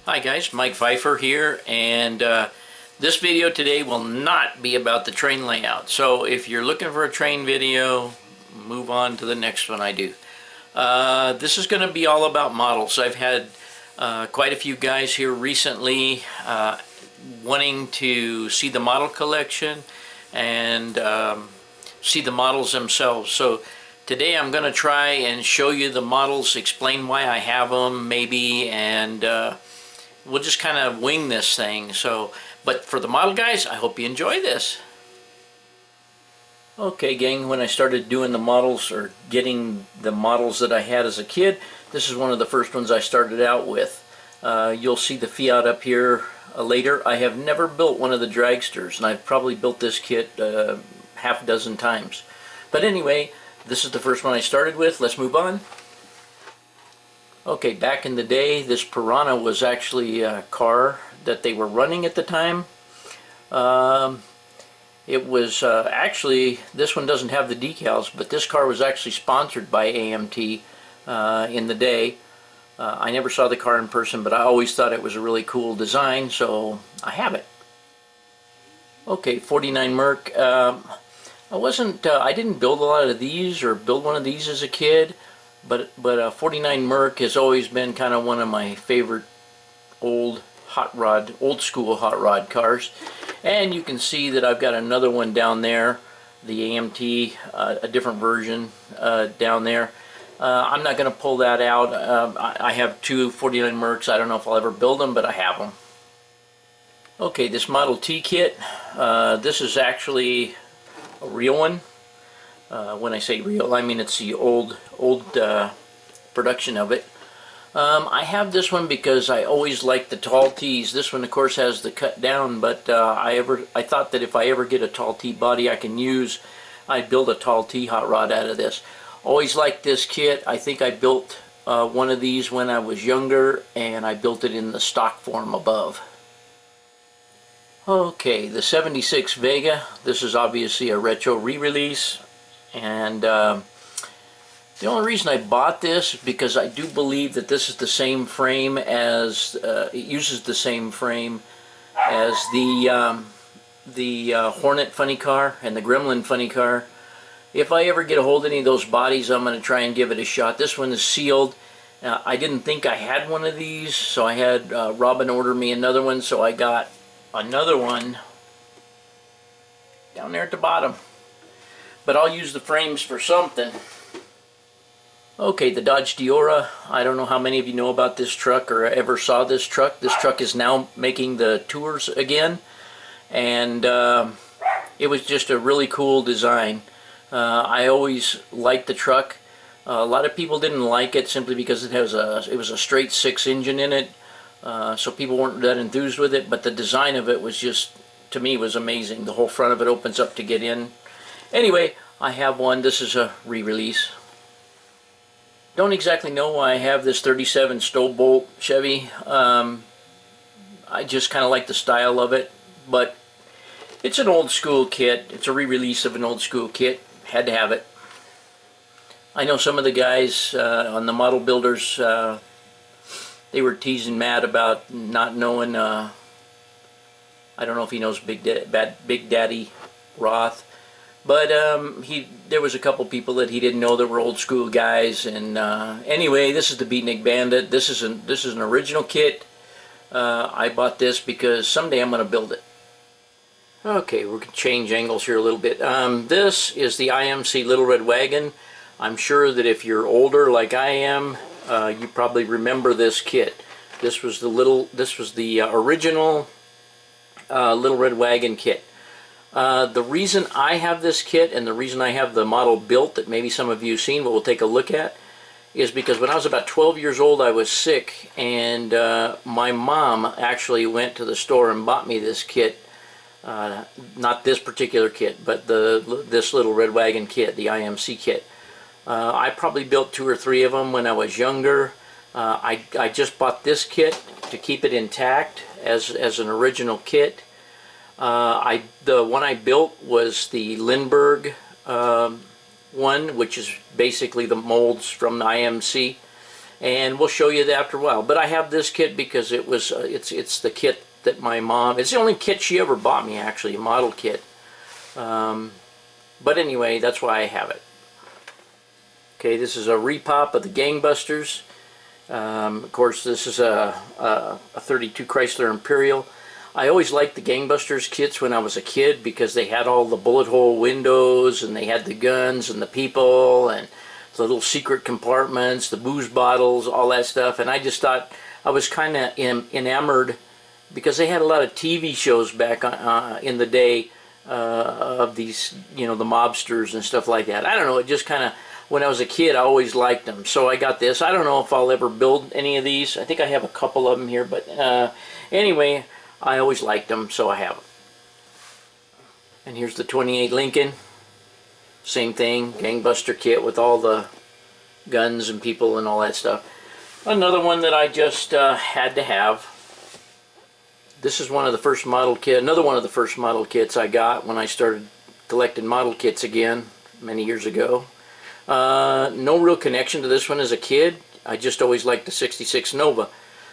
Hi guys, Mike Pfeiffer here, and this video today will not be about the train layout. So if you're looking for a train video, move on to the next one I do. This is going to be all about models. I've had quite a few guys here recently wanting to see the model collection and see the models themselves. So today I'm going to try and show you the models, explain why I have them maybe, and we'll just kind of wing this thing. So, but for the model guys, I hope you enjoy this. Okay gang, when I started doing the models or getting the models that I had as a kid, this is one of the first ones I started out with. You'll see the Fiat up here later. I have never built one of the dragsters, and I've probably built this kit half a dozen times. But anyway, this is the first one I started with. Let's move on. Okay, back in the day, this Piranha was actually a car that they were running at the time. It was actually, this one doesn't have the decals, but this car was actually sponsored by AMT in the day. I never saw the car in person, but I always thought it was a really cool design, so I have it. Okay, 49 Merc. I didn't build a lot of these or build one of these as a kid. But 49 Merc has always been kind of one of my favorite old school hot rod cars. And you can see that I've got another one down there, the AMT, a different version down there. I'm not going to pull that out. I have two 49 Mercs. I don't know if I'll ever build them, but I have them. Okay, this Model T kit, this is actually a real one. When I say real, I mean it's the old production of it. I have this one because I always liked the tall T's. This one, of course, has the cut down, but I thought that if I ever get a tall T body I can use, I'd build a tall T hot rod out of this. Always liked this kit. I think I built one of these when I was younger, and I built it in the stock form above. Okay, the 76 Vega. This is obviously a retro re-release. And the only reason I bought this is because I do believe that this is the same frame as it uses the same frame as the Hornet funny car and the Gremlin funny car. If I ever get a hold of any of those bodies, I'm going to try and give it a shot. This one is sealed. I didn't think I had one of these, so I had Robin order me another one, so I got another one down there at the bottom. But I'll use the frames for something. Okay, the Dodge Diora. I don't know how many of you know about this truck or ever saw this truck. This truck is now making the tours again, and it was just a really cool design. I always liked the truck. A lot of people didn't like it simply because it was a straight 6 engine in it, so people weren't that enthused with it. But the design of it was just, to me, was amazing. The whole front of it opens up to get in. Anyway, I have one. This is a re-release. Don't exactly know why I have this 37 Stowbolt Chevy. I just kind of like the style of it, but it's an old school kit. It's a re-release of an old school kit. Had to have it. I know some of the guys on the model builders, they were teasing Matt about not knowing, I don't know if he knows Big Daddy Roth. But there was a couple people that he didn't know that were old school guys. And anyway, this is the Beatnik Bandit. This is an original kit. I bought this because someday I'm going to build it. Okay, we're going to change angles here a little bit. This is the IMC Little Red Wagon. I'm sure that if you're older like I am, you probably remember this kit. This was the original Little Red Wagon kit. The reason I have this kit and the reason I have the model built that maybe some of you have seen, but we'll take a look at, is because when I was about 12 years old I was sick, and my mom actually went to the store and bought me this kit. Not this particular kit, but this Little Red Wagon kit, the IMC kit. I probably built 2 or 3 of them when I was younger. I just bought this kit to keep it intact as an original kit. The one I built was the Lindbergh one, which is basically the molds from the IMC. and we'll show you that after a while. But I have this kit because it was it's the kit that my mom, it's the only kit she ever bought me, actually, a model kit. But anyway, that's why I have it. Okay, this is a repop of the Gangbusters. Of course, this is a 32 Chrysler Imperial. I always liked the Gangbusters kits when I was a kid because they had all the bullet hole windows, and they had the guns and the people and the little secret compartments, the booze bottles, all that stuff. And I just thought, I was kind of enamored because they had a lot of TV shows back in the day of these, you know, the mobsters and stuff like that. I don't know, it just kind of, when I was a kid, I always liked them. So I got this. I don't know if I'll ever build any of these. I think I have a couple of them here, but anyway, I always liked them, so I have them. And here's the 28 Lincoln. Same thing, gangbuster kit with all the guns and people and all that stuff. Another one that I just had to have. This is one of the first model kit. Another one of the first model kits I got when I started collecting model kits again many years ago. No real connection to this one as a kid. I just always liked the 66 Nova.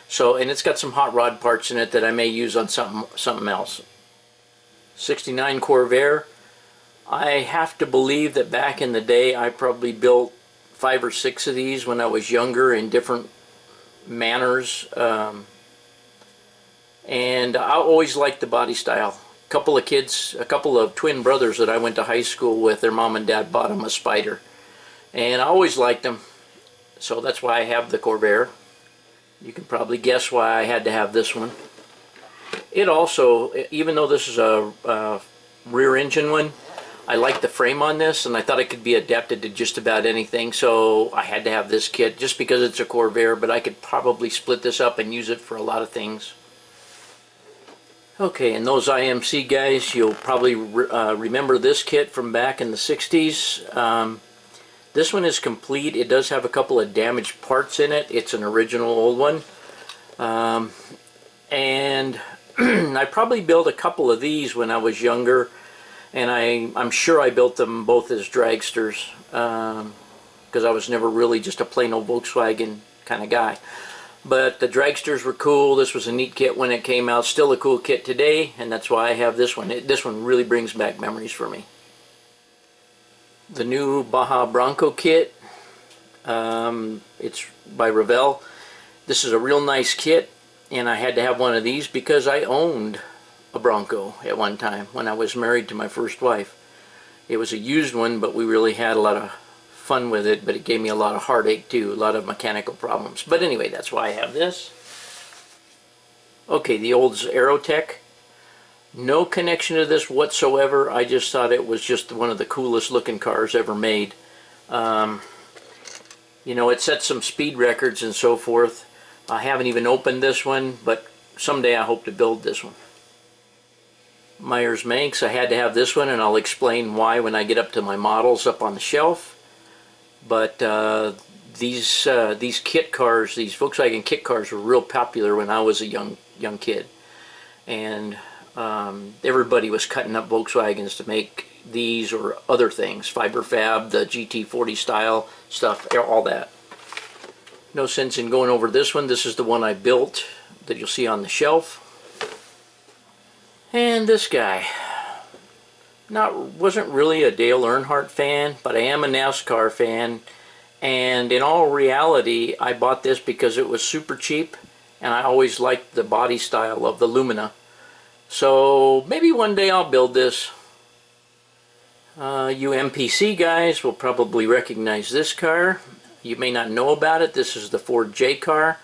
So, and it's got some hot rod parts in it that I may use on something else. 69 Corvair. I have to believe that back in the day I probably built 5 or 6 of these when I was younger in different manners. And I always liked the body style. A couple of twin brothers that I went to high school with, their mom and dad bought them a Spider. And I always liked them. So that's why I have the Corvair. You can probably guess why I had to have this one. It also, even though this is a rear engine one, I like the frame on this, and I thought it could be adapted to just about anything, so I had to have this kit just because it's a Corvair, but I could probably split this up and use it for a lot of things. Okay, and those IMC guys, you'll probably remember this kit from back in the 60s. This one is complete. It does have a couple of damaged parts in it. It's an original old one. And I probably built a couple of these when I was younger, and I'm sure I built them both as dragsters because I was never really just a plain old Volkswagen kind of guy. But the dragsters were cool. This was a neat kit when it came out. Still a cool kit today, and that's why I have this one. This one really brings back memories for me. The new Baja Bronco kit. It's by Revell. This is a real nice kit, and I had to have one of these because I owned a Bronco at one time when I was married to my first wife. It was a used one, but we really had a lot of fun with it, but it gave me a lot of heartache too, a lot of mechanical problems. But anyway, that's why I have this. Okay, the old Aerotech. No connection to this whatsoever. I just thought it was just one of the coolest looking cars ever made. You know, it set some speed records and so forth. I haven't even opened this one, but someday I hope to build this one. Myers Manx, I had to have this one, and I'll explain why when I get up to my models up on the shelf. But these kit cars, these Volkswagen kit cars, were real popular when I was a young kid, and everybody was cutting up Volkswagens to make these or other things, fiber fab, the GT40 style stuff, all that. No sense in going over this one. This is the one I built that you'll see on the shelf. And this guy. Wasn't really a Dale Earnhardt fan, but I am a NASCAR fan, and in all reality I bought this because it was super cheap, and I always liked the body style of the Lumina. So maybe one day I'll build this. You MPC guys will probably recognize this car. You may not know about it. This is the Ford J car.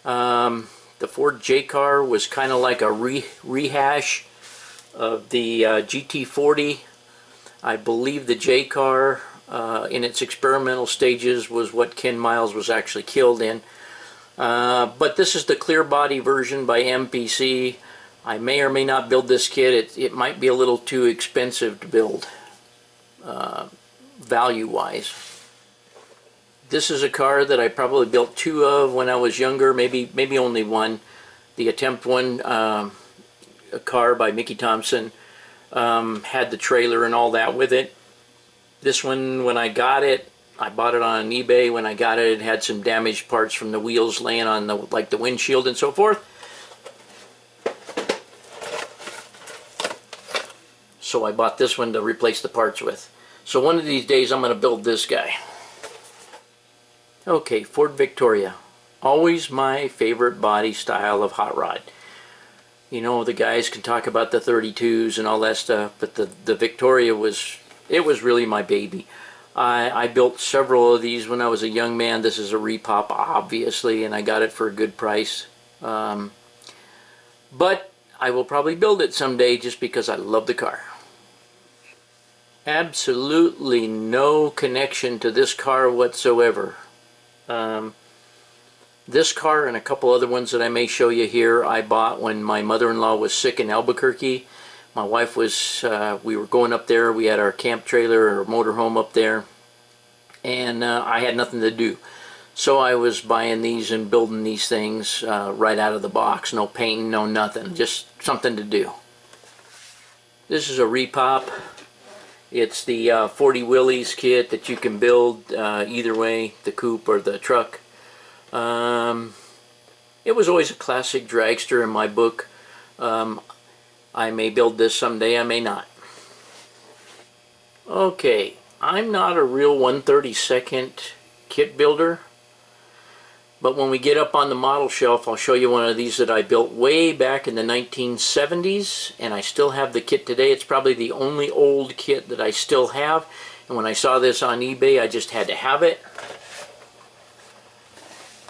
The Ford J car was kind of like a rehash of the GT40. I believe the J car in its experimental stages was what Ken Miles was actually killed in. But this is the clear body version by MPC. I may or may not build this kit. It might be a little too expensive to build value-wise. This is a car that I probably built 2 of when I was younger, maybe only one. The Attempt one, a car by Mickey Thompson, had the trailer and all that with it. This one, when I got it, I bought it on eBay. When I got it, it had some damaged parts from the wheels laying on the, like the windshield and so forth. So I bought this one to replace the parts with. So one of these days I'm going to build this guy. Okay, Ford Victoria. Always my favorite body style of hot rod. You know, the guys can talk about the 32s and all that stuff, but the Victoria was really my baby. I built several of these when I was a young man. This is a repop, obviously, and I got it for a good price. But I will probably build it someday just because I love the car. Absolutely no connection to this car whatsoever. This car and a couple other ones that I may show you here, I bought when my mother-in-law was sick in Albuquerque. My wife was, we were going up there. We had our camp trailer or motorhome up there, and I had nothing to do. So I was buying these and building these things right out of the box. No painting, no nothing, just something to do. This is a repop. It's the 40 Willys kit that you can build either way, the coupe or the truck. It was always a classic dragster in my book. I may build this someday, I may not. Okay, I'm not a real 1/32 kit builder, but when we get up on the model shelf, I'll show you one of these that I built way back in the 1970s, and I still have the kit today. It's probably the only old kit that I still have, and when I saw this on eBay, I just had to have it.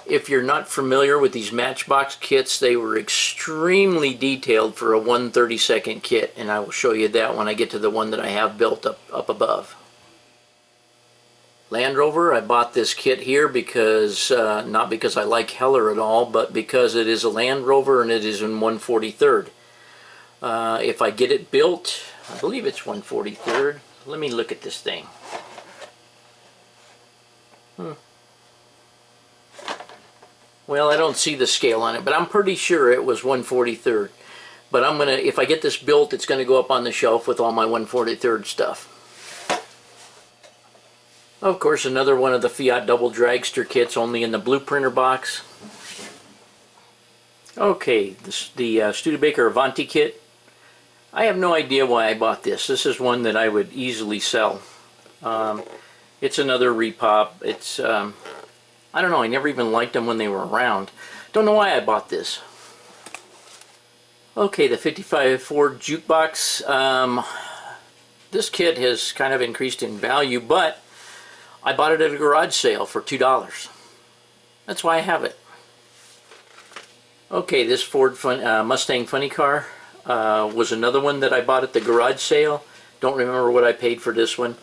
If you're not familiar with these Matchbox kits, they were extremely detailed for a 1/32 kit, and I will show you that when I get to the one that I have built up above. Land Rover, I bought this kit here because, not because I like Heller at all, but because it is a Land Rover and it is in 1/43. If I get it built, I believe it's 1/43. Let me look at this thing. Well, I don't see the scale on it, but I'm pretty sure it was 1/43. But I'm gonna, if I get this built, it's gonna go up on the shelf with all my 1/43 stuff. Of course, another one of the Fiat double dragster kits, only in the blueprinter box. Okay, the Studebaker Avanti kit. I have no idea why I bought this. This is one that I would easily sell. It's another repop. It's I don't know, I never even liked them when they were around. Don't know why I bought this. Okay, the 55 Ford Jukebox. This kit has kind of increased in value, but I bought it at a garage sale for $2. That's why I have it. Okay, this Ford Mustang Funny Car was another one that I bought at the garage sale. Don't remember what I paid for this one,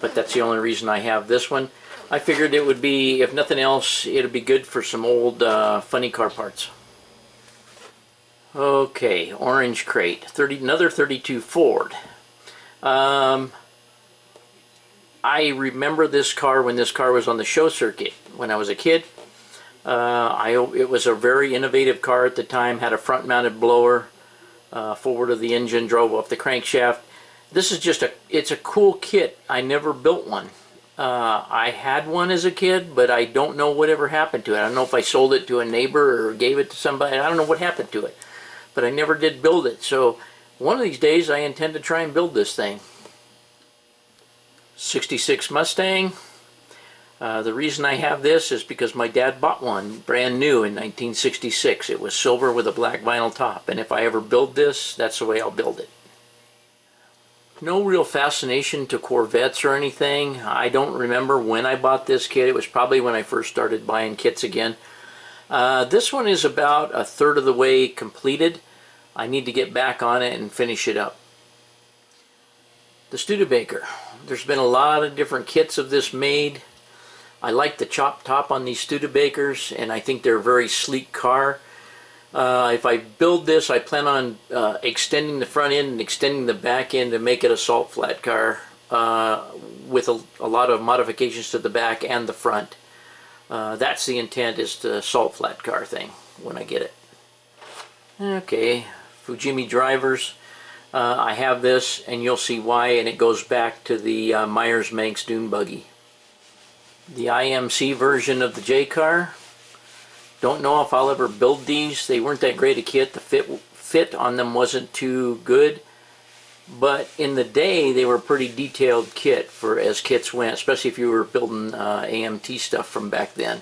but that's the only reason I have this one. I figured it would be, if nothing else, it would be good for some old funny car parts. Okay, orange crate, another 32 Ford. I remember this car when this car was on the show circuit when I was a kid. It was a very innovative car at the time, had a front-mounted blower, forward of the engine, drove off the crankshaft. This is just it's a cool kit. I never built one. I had one as a kid, but I don't know whatever happened to it. I don't know if I sold it to a neighbor or gave it to somebody. I don't know what happened to it, but I never did build it. So one of these days I intend to try and build this thing. 66 Mustang. The reason I have this is because my dad bought one brand new in 1966. It was silver with a black vinyl top, and if I ever build this, that's the way I'll build it. No real fascination to Corvettes or anything. I don't remember when I bought this kit. It was probably when I first started buying kits again. This one is about a third of the way completed. I need to get back on it and finish it up. The Studebaker. There's been a lot of different kits of this made. I like the chop top on these Studebakers, and I think they're a very sleek car. If I build this, I plan on extending the front end and extending the back end to make it a salt flat car with a lot of modifications to the back and the front. That's the intent, is the salt flat car thing when I get it. Okay, Fujimi drivers. I have this, and you'll see why, and it goes back to the Myers-Manx dune buggy. The IMC version of the J car. Don't know if I'll ever build these. They weren't that great a kit. The fit on them wasn't too good. But in the day, they were a pretty detailed kit for as kits went, especially if you were building AMT stuff from back then.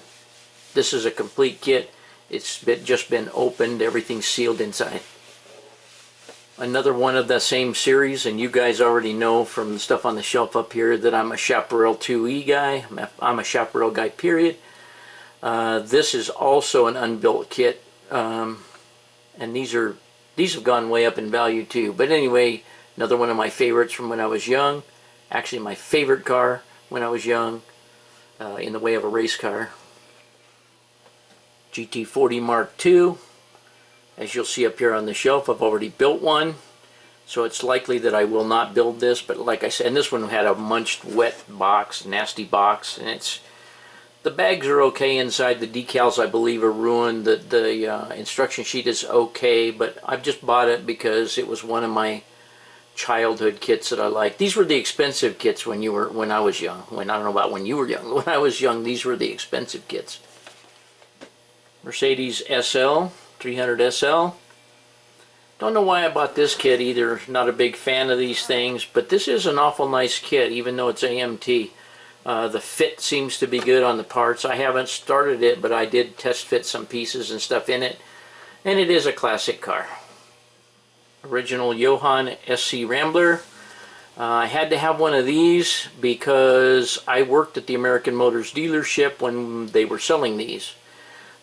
This is a complete kit. It's just been opened, everything's sealed inside. Another one of the same series, and you guys already know from the stuff on the shelf up here that I'm a Chaparral 2E guy. I'm a Chaparral guy, period. This is also an unbuilt kit, and these have gone way up in value too. But anyway, another one of my favorites from when I was young. Actually, my favorite car when I was young, in the way of a race car. GT40 Mark II. As you'll see up here on the shelf, I've already built one. So it's likely that I will not build this. But like I said, and this one had a munched, wet box, nasty box. And the bags are okay inside. The decals, I believe, are ruined. The instruction sheet is okay. But I've just bought it because it was one of my childhood kits that I liked. These were the expensive kits when I was young. I don't know about when you were young. When I was young, these were the expensive kits. Mercedes SL, 300 SL. Don't know why I bought this kit either. Not a big fan of these things, but this is an awful nice kit, even though it's AMT. The fit seems to be good on the parts. I haven't started it, but I did test fit some pieces and stuff in it, and it is a classic car. Original Johann SC Rambler. I had to have one of these because I worked at the American Motors dealership when they were selling these.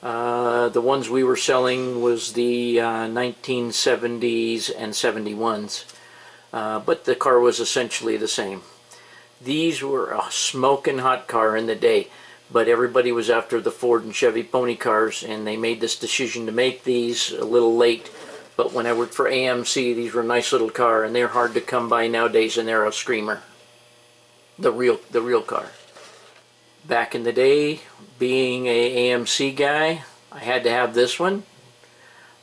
The ones we were selling was the 1970s and 71s, but the car was essentially the same. These were a smoking hot car in the day, but everybody was after the Ford and Chevy pony cars, and they made this decision to make these a little late. But when I worked for AMC, these were a nice little car, and they're hard to come by nowadays, and they're a screamer. The real car. Back in the day, being a AMC guy, I had to have this one.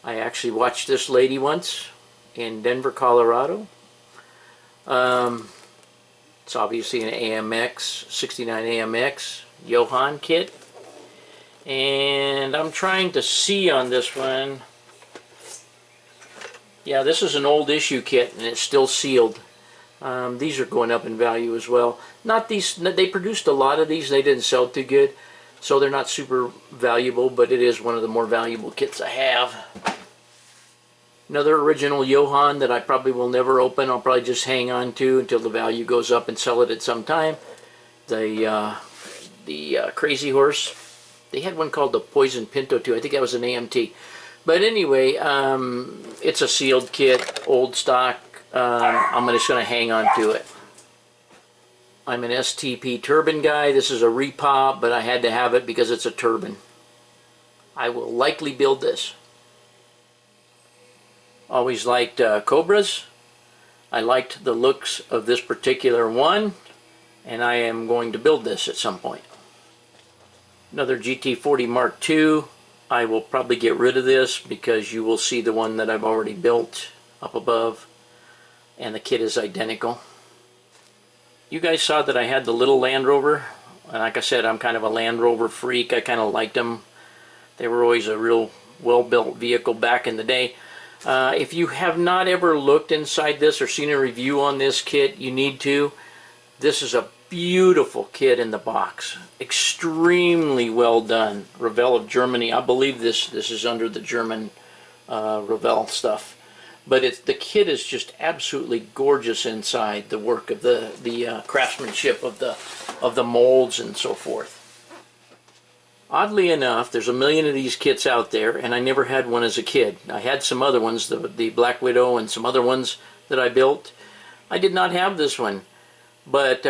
I actually watched this lady once in Denver, Colorado. It's obviously an AMX, 69 AMX Johann kit. And I'm trying to see on this one. Yeah, this is an old issue kit, and it's still sealed. These are going up in value as well. Not these. They produced a lot of these. They didn't sell too good, so they're not super valuable. But it is one of the more valuable kits I have. Another original Johann that I probably will never open. I'll probably just hang on to until the value goes up and sell it at some time. The Crazy Horse. They had one called the Poison Pinto too. I think that was an AMT. But anyway, it's a sealed kit, old stock. I'm just going to hang on to it. I'm an STP turbine guy. This is a repop, but I had to have it because it's a turbine. I will likely build this. Always liked Cobras. I liked the looks of this particular one, and I am going to build this at some point. Another GT40 Mark II. I will probably get rid of this because you will see the one that I've already built up above, and the kit is identical. You guys saw that I had the little Land Rover, and like I said, I'm kind of a Land Rover freak. I kind of liked them. They were always a real well-built vehicle back in the day. If you have not ever looked inside this or seen a review on this kit, you need to. This is a beautiful kit in the box. Extremely well done. Revell of Germany. I believe this is under the German Revell stuff. But the kit is just absolutely gorgeous inside. The work of the craftsmanship of the molds and so forth. Oddly enough, there's a million of these kits out there, and I never had one as a kid. I had some other ones, the Black Widow and some other ones that I built. I did not have this one. But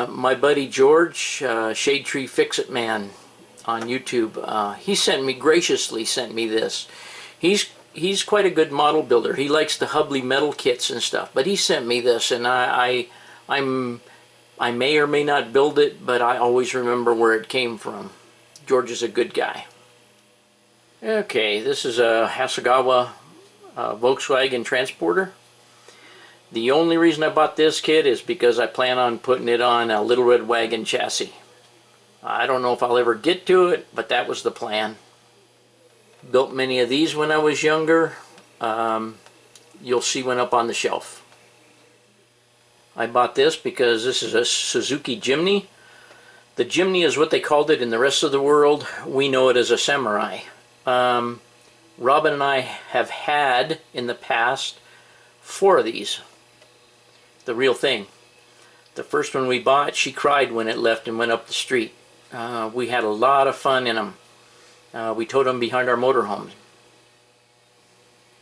my buddy George, Shade Tree Fix-It Man on YouTube, he graciously sent me this. He's quite a good model builder. He likes the Hubley metal kits and stuff. But he sent me this, and I may or may not build it, but I always remember where it came from. George is a good guy. Okay, this is a Hasegawa Volkswagen transporter. The only reason I bought this kit is because I plan on putting it on a Little Red Wagon chassis. I don't know if I'll ever get to it, but that was the plan. Built many of these when I was younger. You'll see one up on the shelf. I bought this because this is a Suzuki Jimny. The Jimny is what they called it in the rest of the world. We know it as a Samurai. Robin and I have had in the past 4 of these. The real thing. The first one we bought, she cried when it left and went up the street. We had a lot of fun in them. We towed them behind our motorhomes.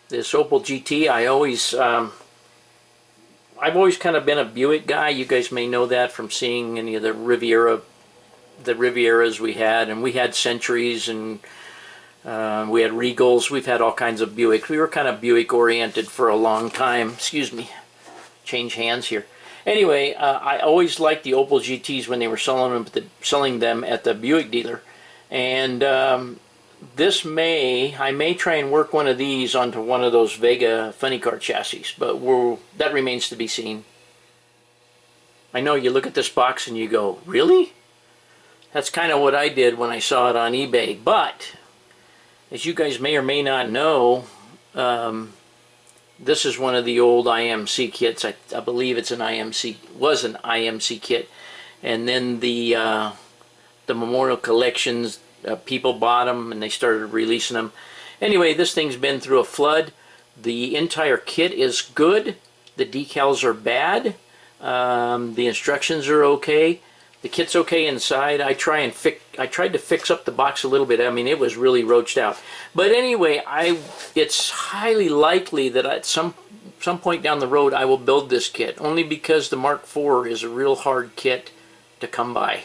This Opel GT, I've always kind of been a Buick guy. You guys may know that from seeing any of the Rivieras we had, and we had Centuries, and we had Regals. We've had all kinds of Buicks. We were kind of Buick oriented for a long time. Excuse me, change hands here. Anyway, I always liked the Opel GTs when they were selling them at the Buick dealer, and I may try and work one of these onto one of those Vega funny car chassis, but that remains to be seen. I know you look at this box and you go, really? That's kind of what I did when I saw it on eBay, but as you guys may or may not know, this is one of the old IMC kits. I believe it's was an IMC kit, and then the Memorial Collections, people bought them and they started releasing them. Anyway, this thing's been through a flood. The entire kit is good. The decals are bad. The instructions are okay. The kit's okay inside. I tried to fix up the box a little bit. I mean, it was really roached out. But anyway, it's highly likely that at some point down the road I will build this kit, only because the Mark IV is a real hard kit to come by.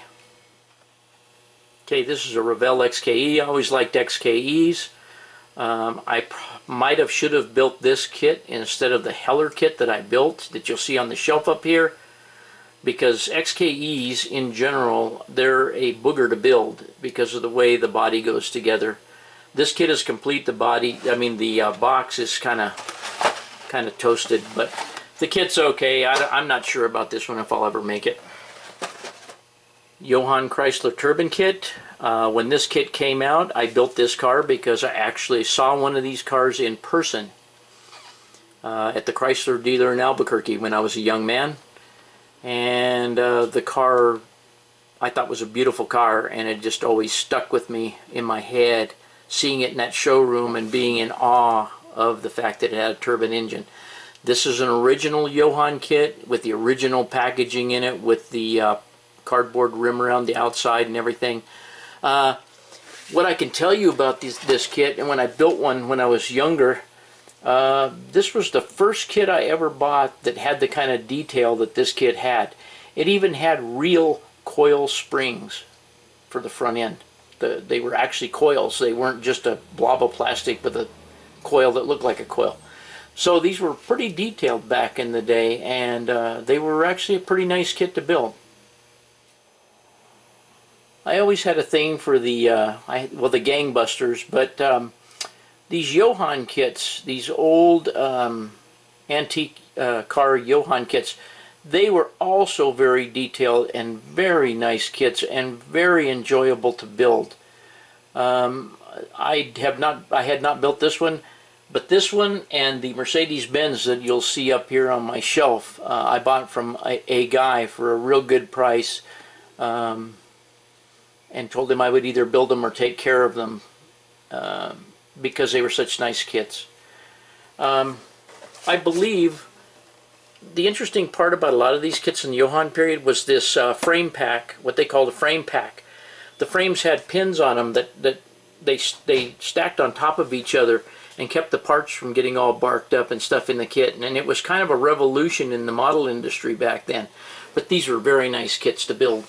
Okay, this is a Revell XKE. I always liked XKEs. I should have built this kit instead of the Heller kit that I built that you'll see on the shelf up here, because XKEs in general, they're a booger to build because of the way the body goes together. This kit is complete. The box is kind of toasted, but the kit's okay. I'm not sure about this one if I'll ever make it. Johann Chrysler turbine kit. When this kit came out, I built this car because I actually saw one of these cars in person at the Chrysler dealer in Albuquerque when I was a young man. And the car I thought was a beautiful car, and it just always stuck with me in my head, seeing it in that showroom and being in awe of the fact that it had a turbine engine. This is an original Johann kit with the original packaging in it, with the cardboard rim around the outside and everything. What I can tell you about this kit, and when I built one when I was younger, this was the first kit I ever bought that had the kind of detail that this kit had. It even had real coil springs for the front end. They were actually coils. They weren't just a blob of plastic with a coil that looked like a coil. So these were pretty detailed back in the day, and they were actually a pretty nice kit to build. I always had a thing for the gangbusters, but these Johann kits, these old antique car Johann kits, they were also very detailed and very nice kits and very enjoyable to build. I had not built this one, but this one and the Mercedes-Benz that you'll see up here on my shelf, I bought from a guy for a real good price, and told him I would either build them or take care of them because they were such nice kits. I believe the interesting part about a lot of these kits in the Johann period was this frame pack, what they called a frame pack. The frames had pins on them that they stacked on top of each other and kept the parts from getting all barked up and stuff in the kit. And it was kind of a revolution in the model industry back then. But these were very nice kits to build.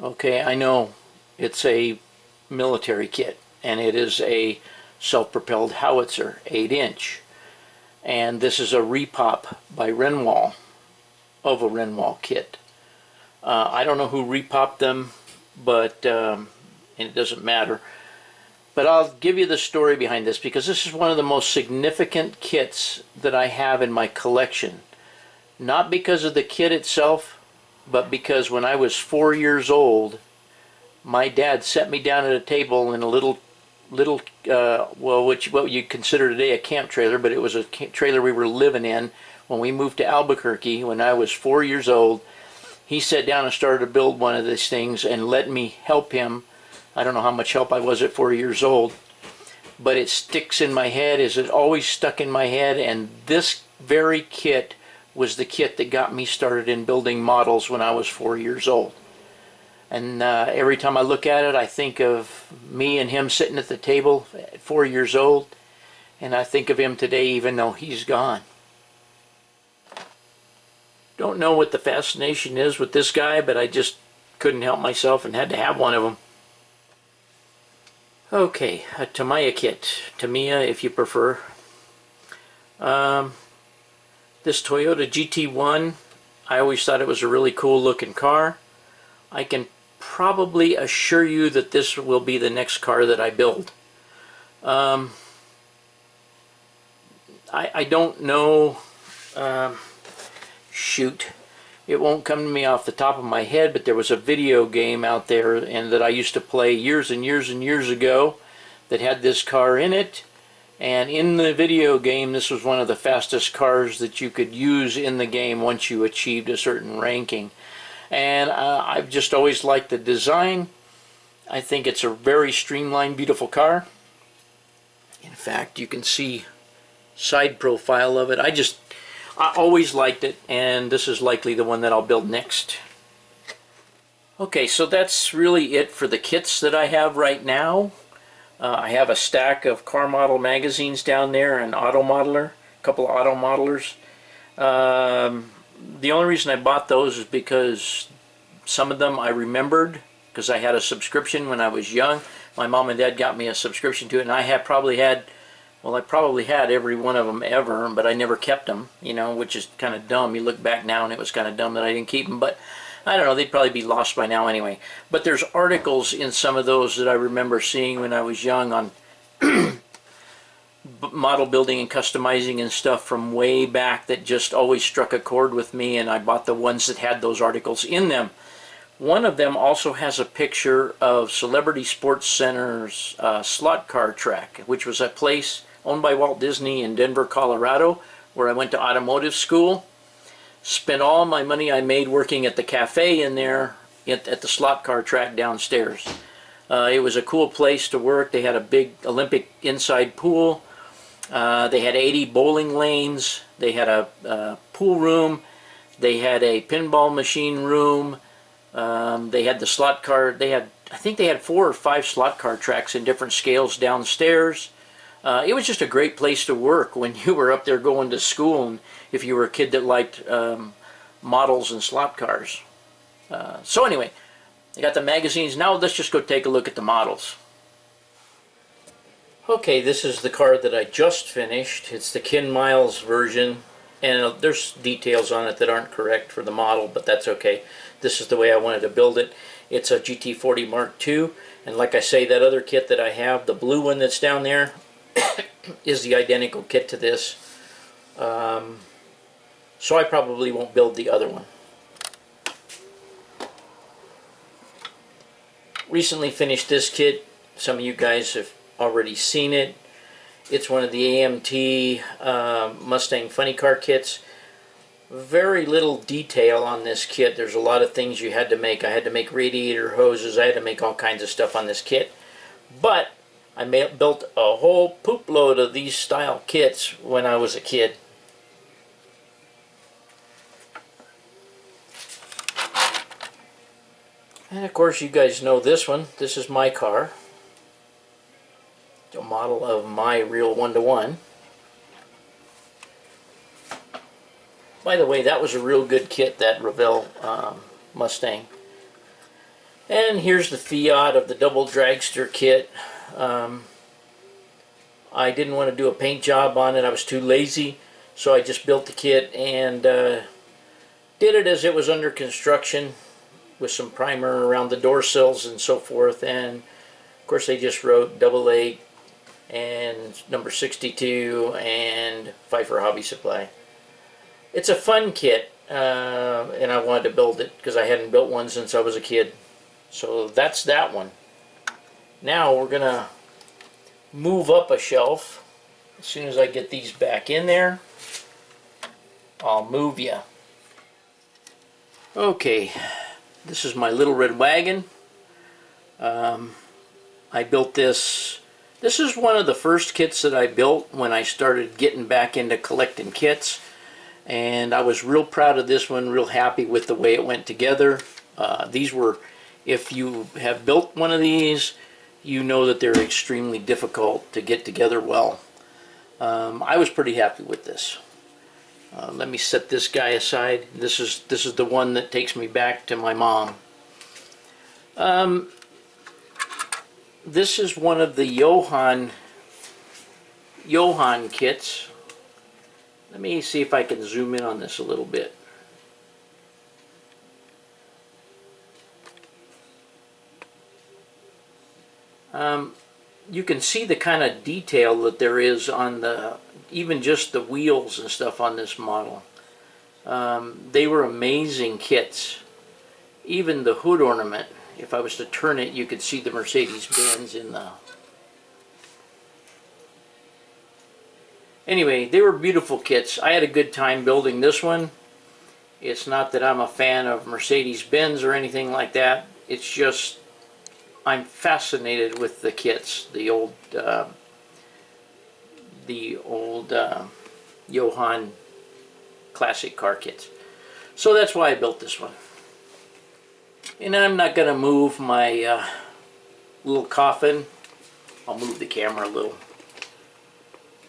Okay, I know it's a military kit, and it is a self-propelled howitzer, 8-inch. And this is a repop by Renwall, of a Renwall kit. I don't know who repopped them, but and it doesn't matter. But I'll give you the story behind this, because this is one of the most significant kits that I have in my collection. Not because of the kit itself, but because when I was 4 years old, my dad set me down at a table in a little well, what you consider today a camp trailer, but it was a trailer we were living in when we moved to Albuquerque when I was 4 years old. He sat down and started to build one of these things and let me help him. I don't know how much help I was at 4 years old, but it sticks in my head, as it always stuck in my head, and this very kit was the kit that got me started in building models when I was 4 years old. And every time I look at it, I think of me and him sitting at the table at 4 years old, and I think of him today even though he's gone. Don't know what the fascination is with this guy, but I just couldn't help myself and had to have one of them. Okay, a Tamiya kit. Tamiya, if you prefer. This Toyota GT1, I always thought it was a really cool looking car. I can probably assure you that this will be the next car that I build. I don't know, shoot, it won't come to me off the top of my head, but there was a video game out there and that I used to play years and years and years ago that had this car in it, and in the video game this was one of the fastest cars that you could use in the game once you achieved a certain ranking. And I've just always liked the design. I think it's a very streamlined, beautiful car. In fact, you can see side profile of it. I always liked it, and this is likely the one that I'll build next. Okay, so that's really it for the kits that I have right now. I have a stack of car model magazines down there, an auto modeler, a couple of auto modelers. The only reason I bought those is because some of them I remembered because I had a subscription when I was young. My mom and dad got me a subscription to it, and I probably had every one of them ever, but I never kept them, you know, which is kind of dumb. You look back now and it was kind of dumb that I didn't keep them, but I don't know, they'd probably be lost by now anyway. But there's articles in some of those that I remember seeing when I was young on model building and customizing and stuff from way back that just always struck a chord with me, and I bought the ones that had those articles in them. One of them also has a picture of Celebrity Sports Center's slot car track, which was a place owned by Walt Disney in Denver, Colorado, where I went to automotive school. Spent all my money I made working at the cafe in there at the slot car track downstairs. It was a cool place to work. They had a big Olympic inside pool. They had 80 bowling lanes. They had a pool room. They had a pinball machine room. They had the slot car. I think they had 4 or 5 slot car tracks in different scales downstairs. It was just a great place to work when you were up there going to school, and if you were a kid that liked models and slot cars. So anyway, I got the magazines. Now let's just go take a look at the models. Okay, this is the car that I just finished. It's the Ken Miles version, and there's details on it that aren't correct for the model, but that's okay. This is the way I wanted to build it. It's a GT40 Mark II, and like I say, that other kit that I have, the blue one that's down there, is the identical kit to this. So I probably won't build the other one. Recently finished this kit. Some of you guys have already seen it. It's one of the AMT Mustang funny car kits. Very little detail on this kit. There's a lot of things you had to make. I had to make radiator hoses. I had to make all kinds of stuff on this kit. But I built a whole poop load of these style kits when I was a kid. And of course you guys know this one. This is my car. A model of my real 1-to-1. By the way, that was a real good kit, that Revell Mustang. And here's the Fiat of the double dragster kit. I didn't want to do a paint job on it. I was too lazy, so I just built the kit and did it as it was under construction with some primer around the door sills and so forth. And of course they just wrote 88 and number 62 and Pfeiffer Hobby Supply. It's a fun kit. and I wanted to build it because I hadn't built one since I was a kid. So that's that one. Now we're gonna move up a shelf. As soon as I get these back in there, I'll move you. Okay, this is my little red wagon. I built this. This is one of the first kits that I built when I started getting back into collecting kits. And I was real proud of this one, real happy with the way it went together. These were, if you have built one of these, you know that they're extremely difficult to get together well. I was pretty happy with this. Let me set this guy aside. This is the one that takes me back to my mom. This is one of the Johann kits. Let me see if I can zoom in on this a little bit. You can see the kind of detail that there is on even just the wheels and stuff on this model. They were amazing kits. Even the hood ornament, if I was to turn it, you could see the Mercedes-Benz in the... Anyway, they were beautiful kits. I had a good time building this one. It's not that I'm a fan of Mercedes-Benz or anything like that. It's just I'm fascinated with the kits, the old Johann classic car kits. So that's why I built this one. And I'm not going to move my little coffin. I'll move the camera a little.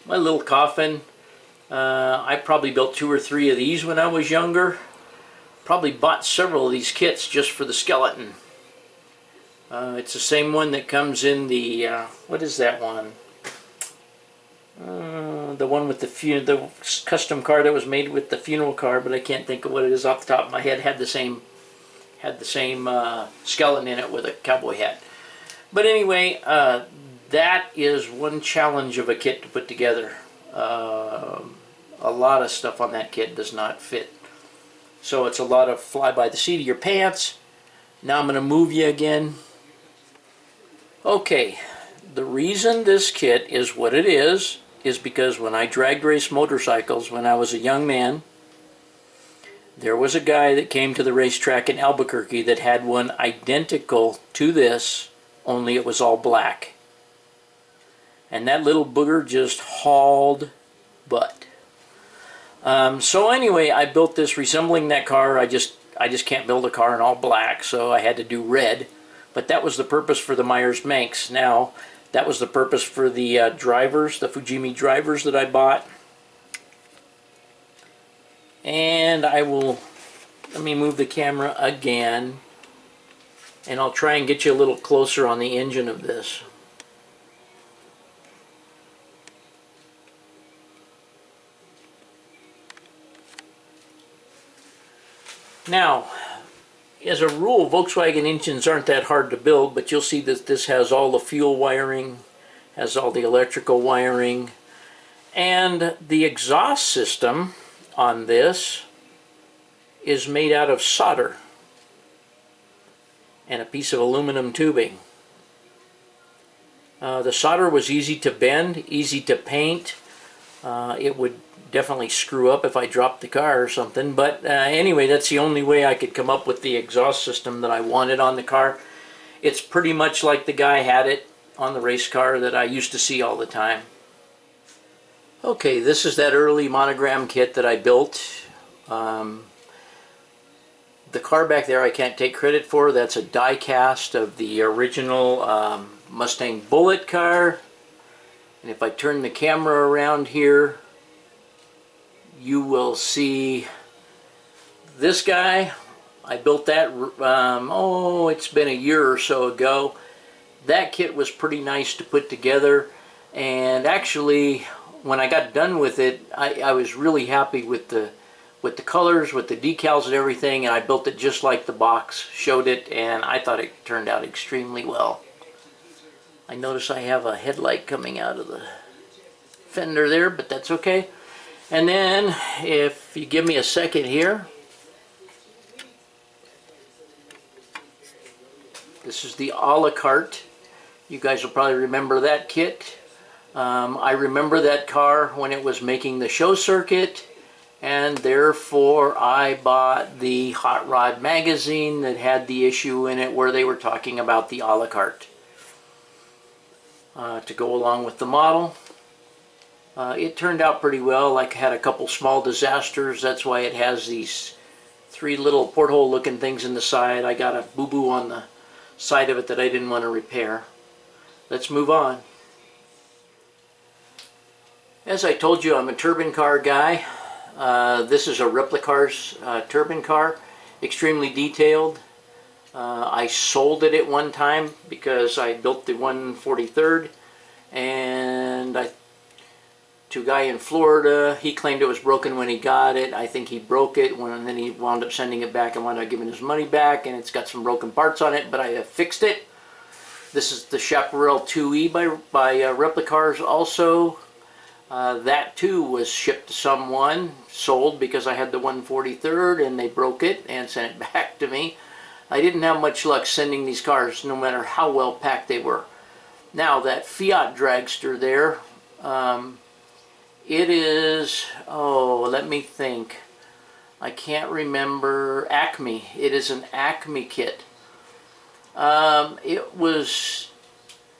My little coffin, I probably built 2 or 3 of these when I was younger. Probably bought several of these kits just for the skeleton. It's the same one that comes in the, what is that one? The one with the custom car that was made with the funeral car, but I can't think of what it is off the top of my head. Had the same skeleton in it with a cowboy hat. But anyway, that is one challenge of a kit to put together. A lot of stuff on that kit does not fit. So it's a lot of fly by the seat of your pants. Now I'm going to move you again. Okay, the reason this kit is what it is because when I drag race motorcycles when I was a young man, there was a guy that came to the racetrack in Albuquerque that had one identical to this, only it was all black. And that little booger just hauled butt. So anyway, I built this resembling that car. I just can't build a car in all black, so I had to do red. But that was the purpose for the Myers-Manx. Now, that was the purpose for the drivers, the Fujimi drivers that I bought. And I will, let me move the camera again, and I'll try and get you a little closer on the engine of this. Now, as a rule, Volkswagen engines aren't that hard to build, but you'll see that this has all the fuel wiring, has all the electrical wiring, and the exhaust system on this is made out of solder and a piece of aluminum tubing. The solder was easy to bend, easy to paint. It would definitely screw up if I dropped the car or something, but anyway, that's the only way I could come up with the exhaust system that I wanted on the car. It's pretty much like the guy had it on the race car that I used to see all the time. Okay, this is that early monogram kit that I built. The car back there I can't take credit for. That's a die cast of the original Mustang Bullitt car. And if I turn the camera around here, you will see this guy. I built that, it's been a year or so ago. That kit was pretty nice to put together, and actually when I got done with it, I was really happy with the colors, with the decals and everything, and I built it just like the box showed it, and I thought it turned out extremely well. I notice I have a headlight coming out of the fender there, but that's okay. And then, if you give me a second here, This is the a la carte. You guys will probably remember that kit. I remember that car when it was making the show circuit, and therefore I bought the Hot Rod magazine that had the issue in it where they were talking about the a la carte to go along with the model. It turned out pretty well. Like, had a couple small disasters. That's why it has these 3 little porthole looking things in the side. I got a boo-boo on the side of it that I didn't want to repair. Let's move on. As I told you, I'm a turbine car guy. This is a Replicar's turbine car, extremely detailed. I sold it at one time because I built the 143rd, and to a guy in Florida, he claimed it was broken when he got it. I think he broke it, and then he wound up sending it back and wound up giving his money back, and it's got some broken parts on it, but I have fixed it. This is the Chaparral 2E by Replicars also. That too was shipped to someone, sold because I had the 143rd, and they broke it and sent it back to me. I didn't have much luck sending these cars, no matter how well packed they were. Now, that Fiat dragster there, it is, oh, let me think. I can't remember. Acme. It is an Acme kit. It was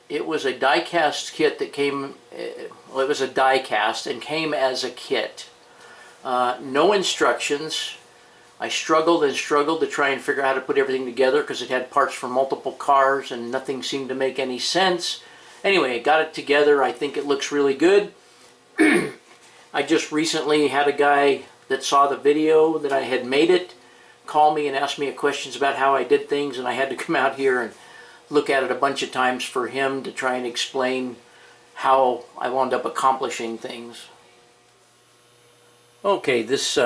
a die-cast kit that came, well, it was a die-cast and came as a kit. No instructions. I struggled and struggled to try and figure out how to put everything together because it had parts for multiple cars and nothing seemed to make any sense. Anyway, I got it together. I think it looks really good. I just recently had a guy that saw the video that I had made it call me and ask me questions about how I did things, and I had to come out here and look at it a bunch of times for him to try and explain how I wound up accomplishing things. Okay, this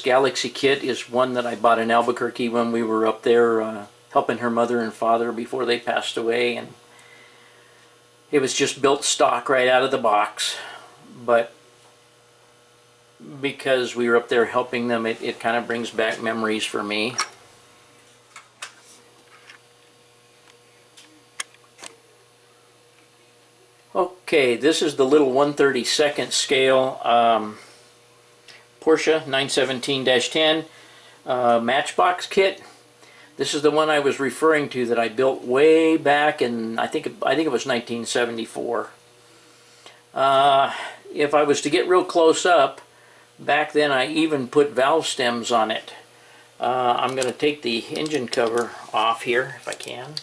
Galaxy kit is one that I bought in Albuquerque when we were up there helping her mother and father before they passed away, and it was just built stock right out of the box. But because we were up there helping them, it kind of brings back memories for me. Okay, this is the little 1/32 scale Porsche 917-10 Matchbox kit. This is the one I was referring to that I built way back in, I think it was 1974. If I was to get real close up, back then I even put valve stems on it. I'm going to take the engine cover off here if I can.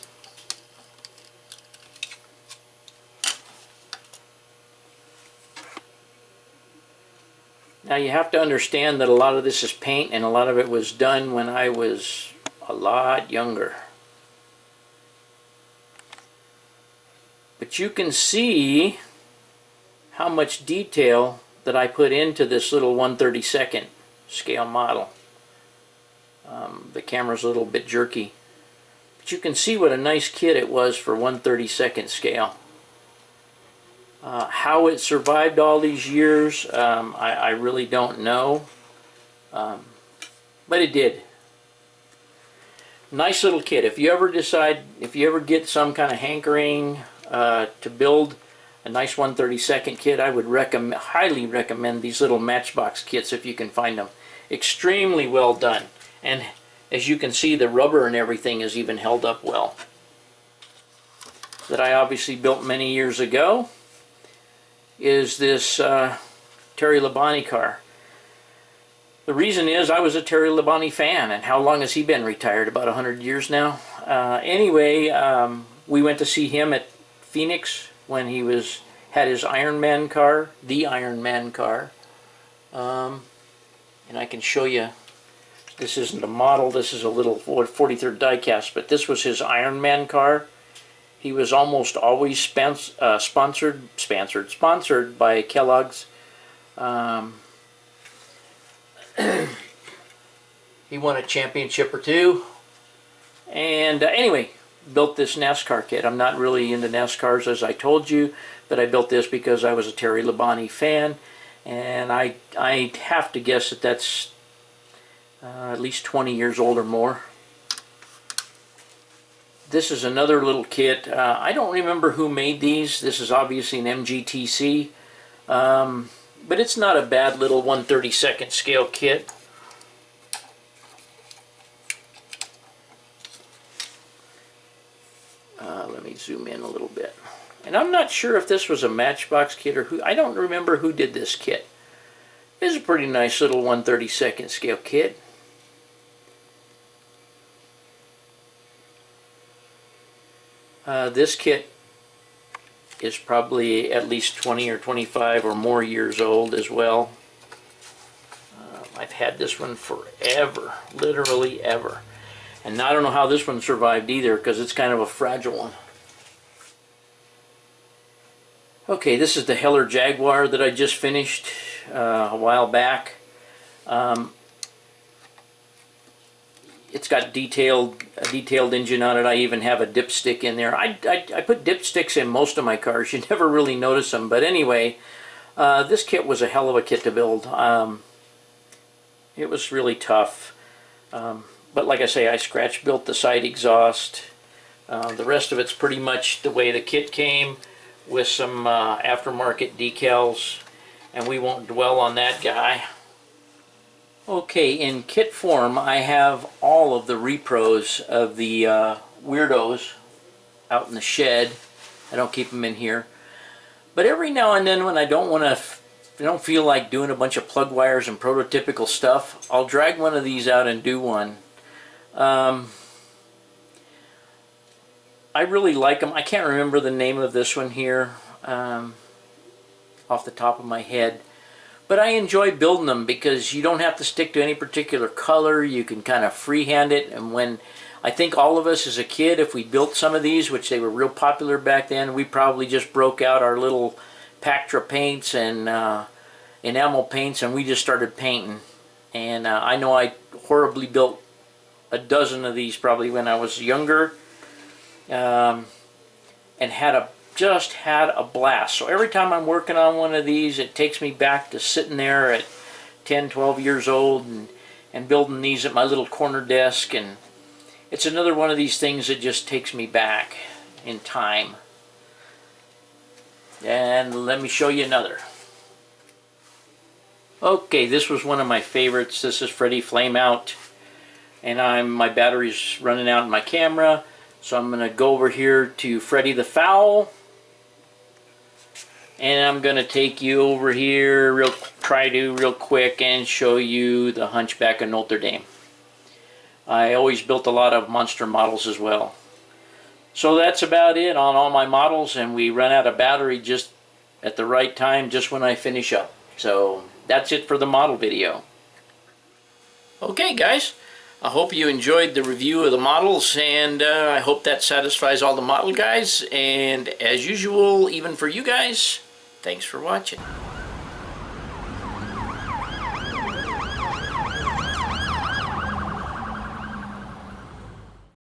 Now you have to understand that a lot of this is paint and a lot of it was done when I was a lot younger. But you can see how much detail that I put into this little 1/32 scale model. The camera's a little bit jerky. But you can see what a nice kit it was for 1/32 scale. How it survived all these years, I really don't know, but it did. Nice little kit. If you ever get some kind of hankering to build a nice 1/32 kit, I would highly recommend these little Matchbox kits if you can find them. Extremely well done, and as you can see, the rubber and everything is even held up well. That I obviously built many years ago is this Terry Labonte car. The reason is I was a Terry Labonte fan, and how long has he been retired? About 100 years now. Anyway, we went to see him at Phoenix when he had his Iron Man car, the Iron Man car. And I can show you, this isn't a model, this is a little 43rd diecast, but this was his Iron Man car. He was almost always sponsored by Kellogg's. He won a championship or two. And anyway, built this NASCAR kit. I'm not really into NASCARs, as I told you, but I built this because I was a Terry Labonte fan, and I have to guess that that's at least 20 years old or more. This is another little kit. I don't remember who made these. This is obviously an MGTC. But it's not a bad little 1/32 scale kit. Let me zoom in a little bit. And I'm not sure if this was a Matchbox kit or who. I don't remember who did this kit. It's a pretty nice little 1/32 scale kit. This kit is probably at least 20 or 25 or more years old as well. I've had this one forever, literally ever. And I don't know how this one survived either, because it's kind of a fragile one. Okay, this is the Heller Jaguar that I just finished a while back. It's got a detailed engine on it. I even have a dipstick in there. I put dipsticks in most of my cars. You never really notice them. But anyway, this kit was a hell of a kit to build. It was really tough. But like I say, I scratch built the side exhaust. The rest of it's pretty much the way the kit came, with some aftermarket decals. And we won't dwell on that guy. Okay, in kit form, I have all of the repros of the Weirdos out in the shed. I don't keep them in here. But every now and then, when I don't feel like doing a bunch of plug wires and prototypical stuff, I'll drag one of these out and do one. I really like them. I can't remember the name of this one here off the top of my head. But I enjoy building them because you don't have to stick to any particular color. You can kind of freehand it. And when I think all of us as a kid, if we built some of these, which they were real popular back then, we probably just broke out our little Pactra paints and enamel paints, and we just started painting. And I know I horribly built a dozen of these probably when I was younger, and just had a blast. So every time I'm working on one of these, it takes me back to sitting there at 10, 12 years old and building these at my little corner desk. And it's another one of these things that just takes me back in time. And let me show you another. Okay, this was one of my favorites. This is Freddy Flameout. And my battery's running out in my camera. So I'm going to go over here to Freddy the Fowl. And I'm going to take you over here real quick and show you the Hunchback of Notre Dame. I always built a lot of monster models as well. So that's about it on all my models, and we run out of battery just at the right time, just when I finish up. So that's it for the model video. Okay guys, I hope you enjoyed the review of the models, and I hope that satisfies all the model guys. And as usual, even for you guys, thanks for watching.